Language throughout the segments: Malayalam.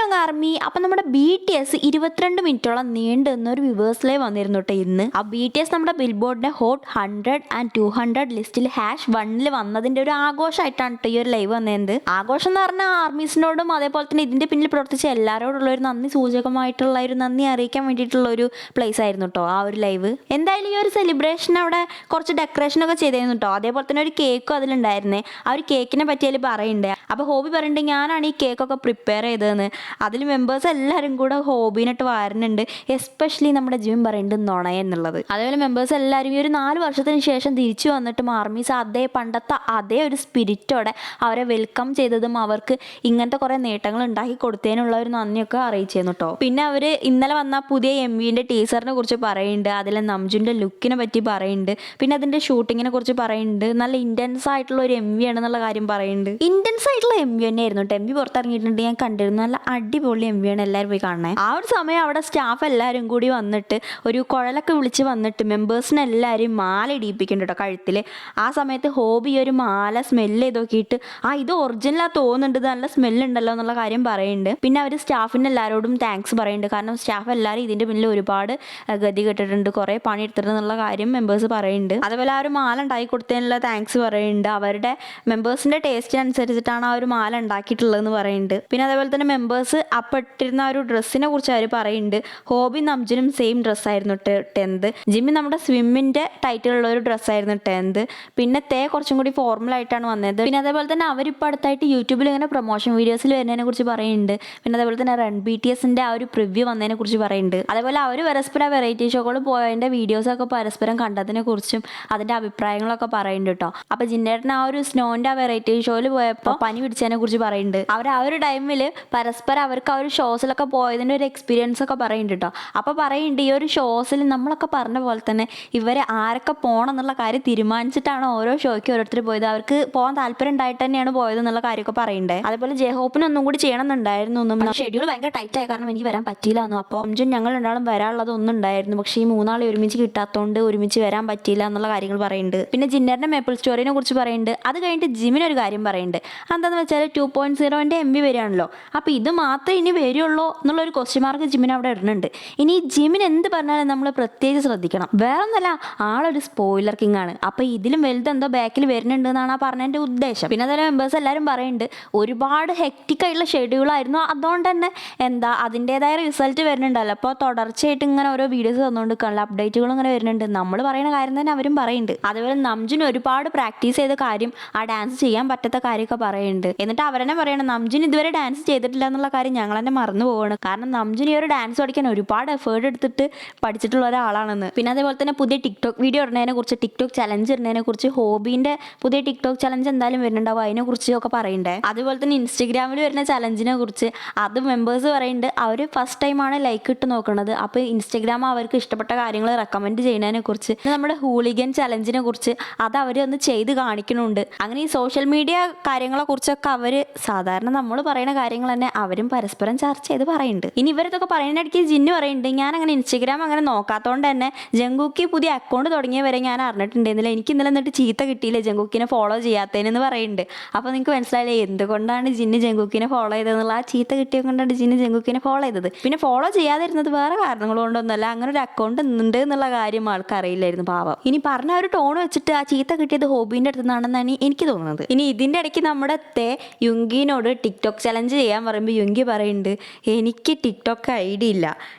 Morning army. അപ്പം നമ്മുടെ BTS 22 മിനിറ്റോളം നീണ്ടു നിന്നൊരു വ്യൂവേഴ്സ് ലൈവ് വന്നിരുന്നു കേട്ടോ ഇന്ന്. ആ BTS നമ്മുടെ ബിൽബോർഡിന്റെ ഹോട്ട് 100 ആൻഡ് 200 ലിസ്റ്റിൽ #1 വന്നതിന്റെ ഒരു ആഘോഷമായിട്ടാണ് കേട്ടോ ഈ ഒരു ലൈവ് വന്നത്. ആഘോഷം എന്ന് പറഞ്ഞാൽ ആർമീസിനോടും അതേപോലെ തന്നെ ഇതിന്റെ പിന്നിൽ പ്രവർത്തിച്ച എല്ലാവരോടുള്ള ഒരു നന്ദി സൂചകമായിട്ടുള്ള ഒരു നന്ദി അറിയിക്കാൻ വേണ്ടിയിട്ടുള്ള ഒരു പ്ലേസ് ആയിരുന്നു കേട്ടോ ആ ഒരു ലൈവ്. എന്തായാലും ഈ ഒരു സെലിബ്രേഷൻ അവിടെ കുറച്ച് ഡെക്കറേഷൻ ഒക്കെ ചെയ്തിരുന്നു കേട്ടോ. അതേപോലെ തന്നെ ഒരു കേക്കും അതിലുണ്ടായിരുന്നേ. ആ ഒരു കേക്കിനെ പറ്റി അതിൽ പറയുന്നുണ്ട്. അപ്പോൾ ഹോബി പറയുന്നുണ്ട് ഞാനാണ് ഈ കേക്കൊക്കെ പ്രിപ്പയർ ചെയ്തതെന്ന്. അതിൽ മെമ്പേഴ്സ് എല്ലാവരും കൂടെ ഹോബിനായിട്ട് വാരുന്നുണ്ട്. എസ്പെഷ്യലി നമ്മുടെ ജിം പറയുന്നുണ്ട് നുണയെന്നുള്ളത്. അതേപോലെ മെമ്പേഴ്സ് എല്ലാവരും ഈ ഒരു 4 വർഷത്തിന് ശേഷം തിരിച്ചു വന്നിട്ടും ആർമീസ് പണ്ടത്തെ അതേ ഒരു സ്പിരിറ്റോടെ അവരെ വെൽക്കം ചെയ്തതും അവർക്ക് ഇങ്ങനത്തെ കുറേ നേട്ടങ്ങൾ ഉണ്ടാക്കി കൊടുത്തതിനുള്ള ഒരു നന്ദിയൊക്കെ അറിയിച്ചിരുന്നു കേട്ടോ. പിന്നെ അവർ ഇന്നലെ വന്ന പുതിയ MVന്റെ ടീസറിനെ കുറിച്ച് പറയുന്നുണ്ട്. അതിലെ നംജുൻ്റെ ലുക്കിനെ പറ്റി പറയുന്നുണ്ട്. പിന്നെ അതിൻ്റെ ഷൂട്ടിങ്ങിനെ കുറിച്ച് പറയുന്നുണ്ട്. നല്ല ഇൻറ്റൻസ് ആയിട്ടുള്ള ഒരു MV ആണെന്നുള്ള കാര്യം പറയുന്നുണ്ട്. ഇൻറ്റൻസ് ആയിട്ടുള്ള MV തന്നെയായിരുന്നു കേട്ടോ. MV പുറത്തിറങ്ങിയിട്ടുണ്ട്, ഞാൻ കണ്ടിരുന്നു. നല്ല അടിപൊളി MV ആണ്, എല്ലാവരും പോയി കാണണേ. ആ ഒരു സമയം അവിടെ സ്റ്റാഫ് എല്ലാവരും കൂടി വന്നിട്ട് ഒരു കുഴലൊക്കെ വിളിച്ച് വന്നിട്ട് മെമ്പേഴ്സിനെ എല്ലാവരും മാല ഇടിയിപ്പിക്കുന്നുണ്ട് കേട്ടോ കഴുത്തിൽ. ആ സമയത്ത് ഹോബി ഒരു മാല സ്മെല്ല് ചെയ്ത് നോക്കിയിട്ട് ഇത് ഒറിജിനലാ തോന്നുന്നുണ്ട്, നല്ല സ്മെല്ലുണ്ടല്ലോ എന്നുള്ള കാര്യം പറയുന്നുണ്ട്. പിന്നെ അവർ സ്റ്റാഫിന് എല്ലാവരോടും താങ്ക്സ് പറയുന്നുണ്ട്. കാരണം സ്റ്റാഫ് എല്ലാവരും ഇതിൻ്റെ പിന്നിൽ ഒരുപാട് ഗതി കെട്ടിട്ടുണ്ട്, കുറേ പണി എടുത്തിട്ടുണ്ടെന്നുള്ള കാര്യം മെമ്പേഴ്സ് പറയുന്നുണ്ട്. അതുപോലെ ആ ഒരു മാല ഉണ്ടാക്കി കൊടുത്തതിനുള്ള താങ്ക്സ് പറയുന്നുണ്ട്. അവരുടെ മെമ്പേഴ്സിൻ്റെ ടേസ്റ്റിനനുസരിച്ചിട്ടാണ് ആ ഒരു മാല ഉണ്ടാക്കിയിട്ടുള്ളതെന്ന് പറയുന്നുണ്ട്. പിന്നെ അതേപോലെ തന്നെ മെമ്പേഴ്സ് ഇട്ടിരുന്ന ആ ഒരു ഡ്രസ്സിനെ കുറിച്ച് അവർ പറയുന്നുണ്ട്. ഹോബി നംജനും സെയിം ഡ്രസ്സായിരുന്നു 10th. ജിമ്മി നമ്മുടെ സ്വിമ്മിൻ്റെ ടൈറ്റിലുള്ള ഒരു ഡ്രസ്സായിരുന്നു 10th. പിന്നെ കുറച്ചും കൂടി ഫോർമലായിട്ടാണ് വന്നത്. പിന്നെ അതേപോലെ തന്നെ അവരിപ്പോൾ അടുത്തായിട്ട് യൂട്യൂബിൽ ഇങ്ങനെ പ്രൊമോഷൻ വീഡിയോസിൽ വരുന്നതിനെ കുറിച്ച് പറയുന്നുണ്ട്. പിന്നെ അതേപോലെ തന്നെ റൺ BTSന്റെ ആ ഒരു പ്രിവ്യൂ വന്നതിനെ കുറിച്ച് പറയുന്നുണ്ട്. അതേപോലെ അവർ പരസ്പരം വെറൈറ്റി ഷോകൾ പോയതിൻ്റെ വീഡിയോസൊക്കെ പരസ്പരം കണ്ടതിനെ കുറിച്ചും അതിൻ്റെ അഭിപ്രായങ്ങളൊക്കെ പറയുന്നുണ്ട് കേട്ടോ. അപ്പോൾ ജിന്നേട്ടൻ ആ ഒരു സ്നോൻ്റെ ആ വെറൈറ്റി ഷോയിൽ പോയപ്പോൾ പനി പിടിച്ചതിനെ കുറിച്ച് പറയുന്നുണ്ട്. അവർ ആ ഒരു ടൈമിൽ പരസ്പരം അവർക്ക് ആ ഒരു ഷോസിലൊക്കെ പോയതിൻ്റെ ഒരു എക്സ്പീരിയൻസ് ഒക്കെ പറയുന്നുണ്ട് കേട്ടോ. അപ്പോൾ പറയുന്നുണ്ട് ഈ ഒരു ഷോസിൽ നമ്മളൊക്കെ പറഞ്ഞ പോലെ തന്നെ ഇവരെ ആരൊക്കെ പോകണം എന്നുള്ള കാര്യം തീരുമാനിച്ചിട്ടാണ് ഓരോ ഷോയ്ക്ക് ഓരോരുത്തർ പോയത്. അവർക്ക് പോകാൻ താല്പര്യം ഉണ്ടായിട്ട് തന്നെയാണ് പോയത് എന്നുള്ള കാര്യമൊക്കെ പറയുന്നുണ്ട്. അതേപോലെ ജെഹോപ്പിന് ഒന്നും കൂടി ചെയ്യണം എന്നുണ്ടായിരുന്നു. ഷെഡ്യൂൾ ഭയങ്കര ടൈറ്റ് ആയ കാരണം എനിക്ക് വരാൻ പറ്റിയില്ല എന്നു. അപ്പോൾ ഞങ്ങൾ രണ്ടാളും വരാനുള്ളത് ഒന്നും ഉണ്ടായിരുന്നു. പക്ഷേ ഈ 3 ആളെ ഒരുമിച്ച് കിട്ടാത്തതുകൊണ്ട് ഒരുമിച്ച് വരാൻ പറ്റിയില്ല എന്നുള്ള കാര്യങ്ങൾ പറയുന്നുണ്ട്. പിന്നെ ജിന്നറിന്റെ മേപ്പിൾ സ്റ്റോറിനെ കുറിച്ച് പറയുന്നുണ്ട്. അത് കഴിഞ്ഞിട്ട് ജിമ്മിനൊരു കാര്യം പറയുന്നുണ്ട്. എന്താണെന്ന് വെച്ചാൽ 2.0ന്റെ MV വരികയാണല്ലോ. അപ്പോൾ ഇത് മാത്രമേ ഇനി വരുള്ളൂ എന്നുള്ളൊരു ക്വസ്റ്റ്യൻ മാർക്ക് ജിമ്മിന് അവിടെ ഇടുന്നുണ്ട്. ഇനി ജിമ്മിന് എന്ത് പറഞ്ഞാലും നമ്മൾ പ്രത്യേകിച്ച് ശ്രദ്ധിക്കണം. വേറെ ഒന്നല്ല, ആളൊരു സ്പോയിലർ കിങ് ആണ്. അപ്പോൾ ഇതിലും വലുത് എന്തോ ബാക്കിൽ വരുന്നുണ്ട് എന്നാണ് ആ പറഞ്ഞതിൻ്റെ ഉദ്ദേശം. പിന്നെ അതേപോലെ മെമ്പേഴ്സ് എല്ലാവരും പറയുന്നുണ്ട് ഒരുപാട് ഹെക്റ്റിക് ആയിട്ടുള്ള ഷെഡ്യൂളായിരുന്നു. അതുകൊണ്ട് തന്നെ അതിൻ്റെതായ റിസൾട്ട് വരുന്നുണ്ടല്ലോ. അപ്പോൾ തുടർച്ചയായിട്ട് ഇങ്ങനെ ഓരോ വീഡിയോസ് തന്നുകൊണ്ടിരിക്കുകയാണല്ലോ, അപ്ഡേറ്റുകളും ഇങ്ങനെ വരുന്നുണ്ട്. നമ്മൾ പറയുന്ന കാര്യം തന്നെ അവരും പറയുന്നുണ്ട്. അതുപോലെ നംജുന് ഒരുപാട് പ്രാക്ടീസ് ചെയ്ത കാര്യം, ആ ഡാൻസ് ചെയ്യാൻ പറ്റാത്ത കാര്യമൊക്കെ പറയുന്നുണ്ട്. എന്നിട്ട് അവരെന്നെ പറയണം നംജുൻ ഇതുവരെ ഡാൻസ് ചെയ്തിട്ടില്ല എന്നുള്ള കാര്യം ഞങ്ങൾ തന്നെ മറന്നു പോവാണ്. കാരണം നംജുൻ ഈ ഒരു ഡാൻസ് പഠിക്കാൻ ഒരുപാട് എഫേർട്ട് എടുത്തിട്ട് പഠിച്ചിട്ടുള്ള ഒരാളാണെന്ന്. പിന്നെ അതേപോലെ തന്നെ പുതിയ ടിക്ടോക്ക് വീഡിയോ ഇടുന്നതിനെ കുറിച്ച്, ടിക്ടോക്ക് ചലഞ്ച് ഇടുന്നതിനെ കുറിച്ച്, ഹോബീൻ്റെ പുതിയ ടിക്ടോക്ക് ചലഞ്ച് എന്തായാലും വരുന്നുണ്ടാവും, അതിനെ കുറിച്ചൊക്കെ പറയുന്നുണ്ട്. അതുപോലെ തന്നെ ഇൻസ്റ്റഗ്രാമിൽ വരുന്ന ചലഞ്ചിനെ കുറിച്ച് അത് മെമ്പേഴ്സ് പറയുന്നുണ്ട്. അവർ ഫസ്റ്റ് ടൈമാണ് ലൈക്ക് ഇട്ട് നോക്കുന്നത്. അപ്പോൾ ഇൻസ്റ്റഗ്രാം അവർക്ക് ഇഷ്ടപ്പെട്ട കാര്യങ്ങൾ റെക്കമെൻഡ് ചെയ്യുന്നതിനെ കുറിച്ച്, നമ്മുടെ ഹൂളിഗൻ ചലഞ്ചിനെ കുറിച്ച് അത് അവർ ഒന്ന് ചെയ്ത് കാണിക്കുന്നുണ്ട്. അങ്ങനെ ഈ സോഷ്യൽ മീഡിയ കാര്യങ്ങളെ കുറിച്ചൊക്കെ അവർ സാധാരണ നമ്മൾ പറയുന്ന കാര്യങ്ങൾ തന്നെ അവരും പരസ്പരം ചർച്ച ചെയ്ത് പറയുന്നുണ്ട്. ഇനി ഇവരിതൊക്കെ പറയുന്നിടയ്ക്ക് ജിന്നു പറയുന്നുണ്ട് ഞാൻ അങ്ങനെ ഇൻസ്റ്റഗ്രാം അങ്ങനെ നോക്കാത്തതുകൊണ്ട് തന്നെ ജങ്കുക്കി പുതിയ അക്കൗണ്ട് തുടങ്ങിയവരെ ഞാൻ അറിഞ്ഞിട്ടുണ്ടായിരുന്നില്ല. എനിക്ക് ഇന്നലെ എന്നിട്ട് ചീത്ത കിട്ടിയില്ല ജങ്കുക്കിനെ ഫോളോ ചെയ്യാത്തതിനെന്ന് പറയുന്നുണ്ട്. അപ്പോൾ നിങ്ങൾക്ക് മനസ്സിലായില്ലേ എന്തുകൊണ്ടാണ് ജിന്നു ജങ്കുക്കിനെ ഫോളോ ചെയ്തതെന്നുള്ള. ആ ചീത്ത കിട്ടിയത് കൊണ്ടാണ് ജിന്നു ജങ്കുക്കിനെ ഫോളോ ചെയ്തത്. പിന്നെ ഫോളോ ചെയ്യാതിരുന്നത് വേറെ കാരണങ്ങൾ കൊണ്ടൊന്നുമല്ല, അങ്ങനെ ഒരു അക്കൗണ്ട് ഉണ്ട് എന്നുള്ള കാര്യം ആൾക്ക് അറിയില്ലായിരുന്നു പാവം. ഇനി പറഞ്ഞ ഒരു ടോൺ വെച്ചിട്ട് ആ ചീത്ത കിട്ടിയത് ഹോബീൻ്റെ അടുത്ത് നിന്നാണെന്നാണ് എനിക്ക് തോന്നുന്നത്. ഇനി ഇതിൻ്റെ ഇടയ്ക്ക് നമ്മുടെ യുങ്കിനോട് ടിക്ടോക്ക് ചലഞ്ച് ചെയ്യാൻ പറയുമ്പോൾ യുങ്കി പറയുന്നുണ്ട് എനിക്ക് ടിക്ടോക്ക് ഐഡിയ ഇല്ല,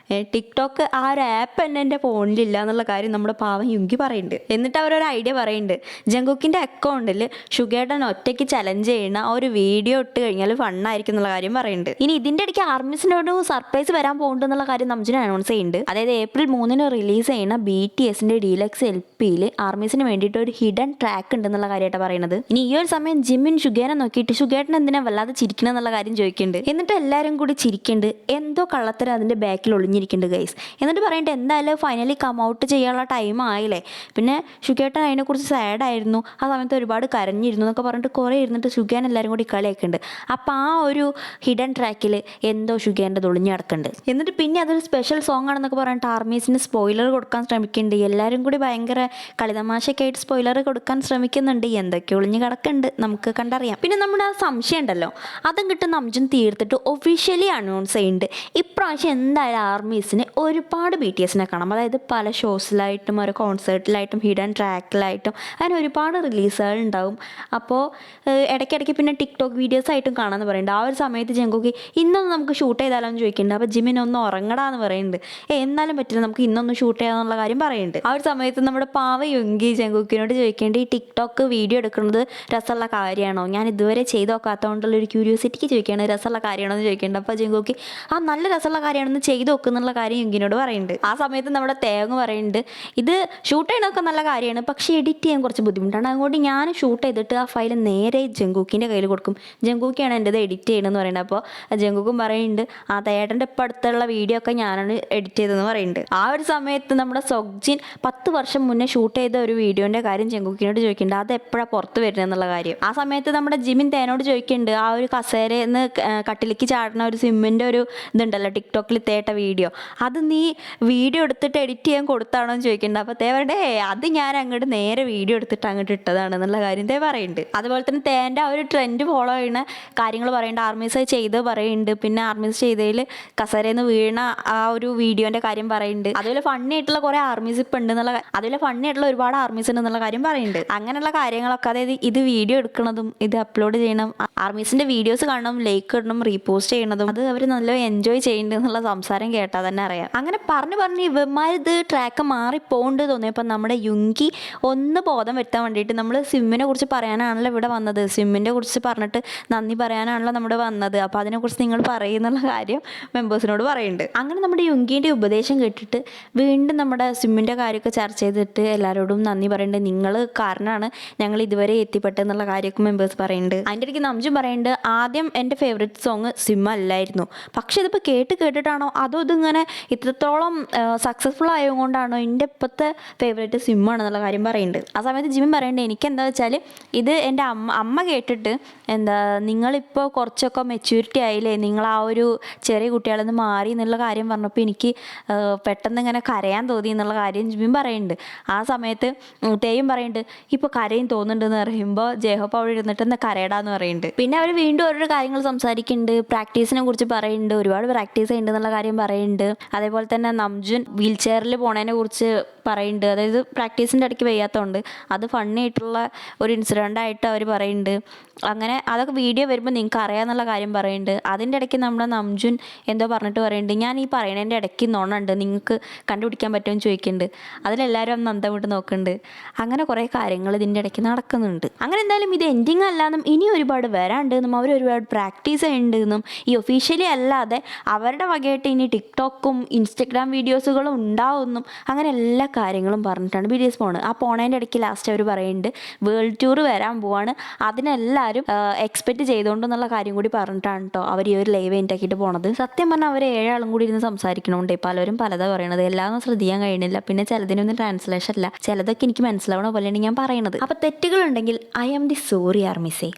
ടിക്ടോക്ക് ആ ഒരു ആപ്പ് തന്നെ എൻ്റെ ഫോണിലില്ല എന്നുള്ള കാര്യം നമ്മുടെ പാവം യുങ്കി പറയുന്നുണ്ട്. എന്നിട്ട് അവരൊരു ഐഡിയ പറയുന്നുണ്ട്. ജങ്കുക്കിൻ്റെ അക്കൗണ്ടിൽ ഷുഗേട്ടൻ ഒറ്റയ്ക്ക് ചലഞ്ച് ചെയ്യുന്ന ആ ഒരു വീഡിയോ ഇട്ട് കഴിഞ്ഞാൽ ഫണ്ണായിരിക്കും എന്നുള്ള കാര്യം പറയുന്നുണ്ട്. ഇനി ഇതിൻ്റെ ഇടയ്ക്ക് ആർമീസിനോട് സർപ്രൈസ് വരാൻ പോകുന്നുണ്ട് എന്നുള്ള കാര്യം നംജുൻ അനൗൺസ് ചെയ്യുന്നുണ്ട്. അതായത് April 3 റിലീസ് ചെയ്യുന്ന BTSന്റെ ഡീലക്സ് LPയിൽ ആർമീസിന് വേണ്ടിയിട്ട് ഒരു ഹിഡൻ ട്രാക്ക് ഉണ്ടെന്നുള്ള കാര്യമായിട്ട് പറയുന്നത്. ഇനി ഈ ഒരു സമയം ജിമ്മിൻ ഷുഗേനെ നോക്കിയിട്ട് ഷുഗേട്ടൻ എന്തിനാ വല്ലാതെ ചിരിക്കണം എന്നുള്ള കാര്യം ചോദിക്കുന്നുണ്ട്. എന്നിട്ട് എല്ലാവരും കൂടി ചിരിക്കുന്നുണ്ട്. എന്തോ കള്ളത്തരം അതിൻ്റെ ബാക്കിൽ ഒളിഞ്ഞിരിക്കുന്നുണ്ട് ഗൈസ്. എന്നിട്ട് പറയേണ്ടത് എന്തായാലും ഫൈനലി കം ഔട്ട് ചെയ്യാനുള്ള ടൈം ആയില്ലേ. പിന്നെ ഷുഗേട്ടൻ അതിനെക്കുറിച്ച് സാഡായിരുന്നു, ആ സമയത്ത് ഒരുപാട് കരഞ്ഞിരുന്നു എന്നൊക്കെ പറഞ്ഞിട്ട് കുറേ ഇരുന്നിട്ട് ഷുഗേൻ എല്ലാവരും കൂടി കളിയാക്കുന്നുണ്ട്. അപ്പോൾ ആ ഒരു ഹിഡൻ ട്രാക്കിൽ എന്തോ ഷുഗേൻ്റെ ഒളിഞ്ഞ് കിടക്കുന്നുണ്ട്. എന്നിട്ട് പിന്നെ അതൊരു സ്പെഷ്യൽ സോങ് ആണെന്നൊക്കെ പറഞ്ഞിട്ട് ആർമീസിന് സ്പോയിലർ കൊടുക്കാൻ ശ്രമിക്കുന്നുണ്ട്. എല്ലാവരും കൂടി ഭയങ്കര കളിതമാശയൊക്കെ ആയിട്ട് സ്പോയിലർ കൊടുക്കാൻ ശ്രമിക്കുന്നുണ്ട്. എന്തൊക്കെ ഒളിഞ്ഞ് കിടക്കുന്നുണ്ട് നമുക്ക് കണ്ടറിയാം. പിന്നെ നമ്മുടെ ആ സംശയം ഉണ്ടല്ലോ അതും കിട്ടും നംജുൻ തീർത്തിട്ട് ഒഫീഷ്യലി അനൗൺസ് ചെയ്യുന്നുണ്ട് ഇപ്രാവശ്യം എന്തായാലും ആർമീസിന് ഒരുപാട് BTSനെ കാണാം. അതായത് പല ഷോസിലായിട്ടും ഒരു കോൺസേർട്ടിലായിട്ടും ഹിഡൻ ട്രാക്കിലായിട്ടും അങ്ങനെ ഒരുപാട് റിലീസുകൾ ഉണ്ടാവും. അപ്പോൾ ഇടയ്ക്കിടയ്ക്ക് പിന്നെ ടിക്ടോക്ക് വീഡിയോസ് ആയിട്ടും കാണാമെന്ന് പറയുന്നുണ്ട്. ആ ഒരു സമയത്ത് ജങ്കുക്ക് ഇന്നൊന്ന് നമുക്ക് ഷൂട്ട് ചെയ്താലോ എന്ന് ചോദിക്കുന്നുണ്ട്. അപ്പോൾ ജിമിൻ ഒന്ന് ഉറങ്ങടാന്ന് പറയുന്നുണ്ട്. എന്നാലും പറ്റില്ല, നമുക്ക് ഇന്നൊന്ന് ഷൂട്ട് ചെയ്യാന്നുള്ള കാര്യം പറയുന്നുണ്ട്. ആ ഒരു സമയത്ത് നമ്മുടെ പാവ യുങ്കി ജങ്കുക്കിനോട് ചോദിക്കേണ്ട ഈ ടിക്ടോക്ക് വീഡിയോ എടുക്കുന്നത് രസമുള്ള കാര്യമാണോ, ഞാൻ ഇതുവരെ ചെയ്ത് നോക്കാത്തതുകൊണ്ടുള്ള ഒരു ക്യൂരിയോസിറ്റിക്ക് ചോദിക്കുകയാണ് രസമുള്ള കാര്യമാണോ എന്ന് ചോദിക്കേണ്ടത്. അപ്പോൾ ജങ്കുക്കി ആ നല്ല രസമുള്ള കാര്യമാണെന്ന് ചെയ്ത് നോക്കുന്നുള്ള കാര്യം യുങ്കിനോട് പറയുന്നുണ്ട്. ആ സമയത്ത് നമ്മുടെ തേങ്ങ പറയുന്നുണ്ട് ഇത് ഷൂട്ട് ചെയ്യണമൊക്കെ നല്ല കാര്യമാണ്, പക്ഷേ എഡിറ്റ് ചെയ്യാൻ കുറച്ച് ബുദ്ധിമുട്ടാണ്, അതുകൊണ്ട് ഞാൻ ഷൂട്ട് ചെയ്തിട്ട് ആ ഫയൽ നേരെ ജങ്കുക്കിൻ്റെ കയ്യിൽ കൊടുക്കും, ജങ്കുക്കിയാണ് എൻ്റെത് എഡിറ്റ് ചെയ്യണമെന്ന് പറയുന്നത്. അപ്പോൾ ജങ്കുക്കും പറയുന്നുണ്ട് ആ തേട്ടൻ്റെ ഇപ്പം അടുത്തുള്ള വീഡിയോ ഒക്കെ ഞാനാണ് എഡിറ്റ് ചെയ്തതെന്ന് പറയുന്നുണ്ട്. ആ ഒരു സമയത്ത് നമ്മുടെ സൊഗ്ജിൻ 10 വർഷം മുന്നേ ഷൂട്ട് ചെയ്ത ഒരു വീഡിയോൻ്റെ കാര്യം ജങ്കുക്കിനോട് ചോദിക്കുന്നുണ്ട്, അത് എപ്പോഴാണ് പുറത്ത് വരുന്നത് എന്നുള്ള കാര്യം. ആ സമയത്ത് നമ്മുടെ ജിമിൻ തേനോട് ചോദിക്കുന്നുണ്ട് ആ ഒരു കസേരന്ന് കട്ടിലേക്ക് ചാടുന്ന ഒരു സിമ്മിൻ്റെ ഒരു ഇതുണ്ടല്ലോ ടിക്ടോക്കിൽ തേട്ട വീഡിയോ, അത് നീ വീഡിയോ എടുത്തിട്ട് എഡിറ്റ് ചെയ്യാൻ കൊടുത്താണോ എന്ന് ചോദിക്കുന്നുണ്ട്. അപ്പോൾ തേവരുടെ അത് ഞാൻ അങ്ങോട്ട് നേരെ വീഡിയോ എടുത്തിട്ട് അങ്ങോട്ട് ഇട്ടതാണ് എന്നുള്ള കാര്യം തേ പറയുന്നുണ്ട്. അതുപോലെ തന്നെ തേൻ്റെ ആ ഒരു ട്രെൻഡ് ഫോളോ ചെയ്യുന്ന കാര്യങ്ങൾ പറയുന്നുണ്ട്, ആർമീസ് ചെയ്ത് പറയുന്നുണ്ട്, പിന്നെ ആർമീസ് ചെയ്തതിൽ കസേരയിൽ വീണ ആ ഒരു വീഡിയോൻ്റെ കാര്യം പറയുന്നുണ്ട്. അതുപോലെ ഫണ്ണി ആയിട്ടുള്ള കുറേ ആർമീസ് ഇപ്പം ഉണ്ട് എന്നുള്ള, അതുപോലെ ഫണ്ണി ആയിട്ടുള്ള ഒരുപാട് ആർമീസ് ഉണ്ട് എന്നുള്ള കാര്യം പറയുന്നുണ്ട്. അങ്ങനെയുള്ള കാര്യങ്ങളൊക്കെ, അതായത് ഇത് വീഡിയോ എടുക്കുന്നതും ഇത് അപ്ലോഡ് ചെയ്യണം, ആർമീസിൻ്റെ വീഡിയോസ് കാണണം, ലൈക്ക് ഇടണം, റീപോസ്റ്റ് ചെയ്യണതും അത് അവർ നല്ല എൻജോയ് ചെയ്യുന്നുണ്ട് എന്നുള്ള സംസാരം കേട്ടാൽ തന്നെ അറിയാം. അങ്ങനെ പറഞ്ഞ് ഇവന്മാരിത് ട്രാക്ക് മാറിപ്പോണ്ട് തോന്നിയപ്പോൾ നമ്മുടെ യുങ്കി ഒന്ന് ബോധം വരുത്താൻ വേണ്ടിയിട്ട് നമ്മൾ സിമ്മിനെ കുറിച്ച് പറയാനാണല്ലോ ഇവിടെ വന്നത്, സിമ്മിനെ കുറിച്ച് പറഞ്ഞിട്ട് നന്ദി പറയാനാണല്ലോ നമ്മുടെ വന്നത്, അപ്പോൾ അതിനെക്കുറിച്ച് നിങ്ങൾ പറയുന്നുള്ള കാര്യം മെമ്പേഴ്സിനോട് പറയുന്നുണ്ട്. അങ്ങനെ നമ്മുടെ യുങ്കീൻ്റെ ഉപദേശം കേട്ടിട്ട് വീണ്ടും നമ്മുടെ സിമ്മിൻ്റെ കാര്യമൊക്കെ ചർച്ച ചെയ്തിട്ട് എല്ലാവരോടും നന്ദി പറയുന്നുണ്ട്, നിങ്ങൾ കാരണമാണ് ഞങ്ങൾ ഇതുവരെ എത്തിപ്പെട്ടെന്നുള്ള കാര്യമൊക്കെ മെമ്പേഴ്സ് പറയുന്നുണ്ട്. അതിൻ്റെ ഇടയ്ക്ക് നംജും പറയുന്നുണ്ട് ആദ്യം എൻ്റെ ഫേവറേറ്റ് സോങ് സിം അല്ലായിരുന്നു, പക്ഷേ ഇതിപ്പോൾ കേട്ടിട്ടാണോ അതോ ഇതിങ്ങനെ ഇത്രത്തോളം സക്സസ്ഫുൾ ആയതുകൊണ്ടാണോ എൻ്റെ ഇപ്പോഴത്തെ ഫേവറേറ്റ് സിമ്മാണെന്നുള്ള കാര്യം പറയുന്നുണ്ട്. ആ സമയത്ത് ജിമിൻ പറയുന്നുണ്ട് എനിക്കെന്താ വെച്ചാൽ ഇത് എൻ്റെ അമ്മ കേട്ടിട്ട് എന്താ നിങ്ങളിപ്പോൾ കുറച്ചൊക്കെ മെച്യൂരിറ്റി ആയില്ലേ, നിങ്ങൾ ആ ഒരു ചെറിയ കുട്ടികളിൽ നിന്ന് മാറി എന്നുള്ള കാര്യം പറഞ്ഞപ്പോൾ എനിക്ക് പെട്ടെന്ന് ഇങ്ങനെ കരയാൻ തോന്നി എന്നുള്ള കാര്യം ജിമിൻ പറയുന്നുണ്ട്. ആ സമയത്ത് തേയും പറയുന്നുണ്ട് ഇപ്പോൾ കരയും തോന്നുന്നുണ്ടെന്ന് പറയുമ്പോൾ ജേഹോപ്പ് അവിടെ ഇരുന്നിട്ട് എന്താ കരയടാന്ന് പറയുന്നുണ്ട്. പിന്നെ അവർ വീണ്ടും ഓരോരോ കാര്യങ്ങൾ സംസാരിക്കുന്നുണ്ട്, പ്രാക്ടീസിനെ കുറിച്ച് പറയുന്നുണ്ട്, ഒരുപാട് പ്രാക്ടീസ് ചെയ്യുന്നുണ്ട് എന്നുള്ള കാര്യം പറയുന്നുണ്ട്. അതേപോലെ തന്നെ നംജുൻ വീൽ ചെയറിൽ പോണതിനെ കുറിച്ച് പറയുന്നുണ്ട്, അതായത് പ്രാക്ടീസിൻ്റെ ഇടയ്ക്ക് വയ്യാത്തതുകൊണ്ട് അത് ഫണ്ണി ആയിട്ടുള്ള ഒരു ഇൻസിഡൻ്റ് ആയിട്ട് അവർ പറയുന്നുണ്ട്. അങ്ങനെ അതൊക്കെ വീഡിയോ വരുമ്പോൾ നിങ്ങൾക്ക് അറിയാമെന്നുള്ള കാര്യം പറയുന്നുണ്ട്. അതിൻ്റെ ഇടയ്ക്ക് നമ്മുടെ നംജുൻ എന്തോ പറഞ്ഞിട്ട് പറയുന്നുണ്ട് ഞാൻ ഈ പറയണതിൻ്റെ ഇടയ്ക്ക് നോണുണ്ട് നിങ്ങൾക്ക് കണ്ടുപിടിക്കാൻ പറ്റുമെന്ന് ചോദിക്കുന്നുണ്ട്. അതിലെല്ലാവരും ഒന്ന് അന്തം വിട്ട് നോക്കുന്നുണ്ട്. അങ്ങനെ കുറേ കാര്യങ്ങൾ ഇതിൻ്റെ ഇടയ്ക്ക് നടക്കുന്നുണ്ട്. അങ്ങനെ എന്തായാലും ഇത് എൻഡിങ് അല്ലാന്നും ഇനി ഒരുപാട് വരാണ്ടെന്നും അവർ ഒരുപാട് പ്രാക്ടീസ് ചെയ്യുന്നുണ്ടെന്നും ഈ ഒഫീഷ്യലി അല്ലാതെ അവരുടെ വകയായിട്ട് ഇനി ടിക്ടോക്കും ഇൻസ്റ്റഗ്രാം വീഡിയോസുകളും ഉണ്ടാവുമെന്നും അങ്ങനെ എല്ലാ കാര്യങ്ങളും പറഞ്ഞിട്ടാണ് BTS പോണത്. ആ പോണതിൻ്റെ ഇടയ്ക്ക് ലാസ്റ്റ് അവർ പറയുന്നുണ്ട് വേൾഡ് ടൂർ വരാൻ പോവാണ്, അതിനെല്ലാവരും എക്സ്പെക്റ്റ് ചെയ്തുകൊണ്ടെന്നുള്ള കാര്യം കൂടി പറഞ്ഞിട്ടാണ് കേട്ടോ അവർ ഈ ഒരു ലൈവ് എൻറ്റാക്കിയിട്ട് പോണത്. സത്യം പറഞ്ഞാൽ അവർ 7 ആളും കൂടി ഇരുന്ന് സംസാരിക്കണോണ്ടേ പലരും പലതാ പറയണത്, എല്ലാം ശ്രദ്ധിക്കാൻ കഴിയണില്ല. പിന്നെ ചിലതിനൊന്നും ട്രാൻസ്ലേഷൻ അല്ല, ചിലതൊക്കെ എനിക്ക് മനസ്സിലാവണ പോലെയാണ് ഞാൻ പറയണത്. അപ്പോൾ തെറ്റുകളുണ്ടെങ്കിൽ ഐ ആം ദി സോറി ആർമിസേ.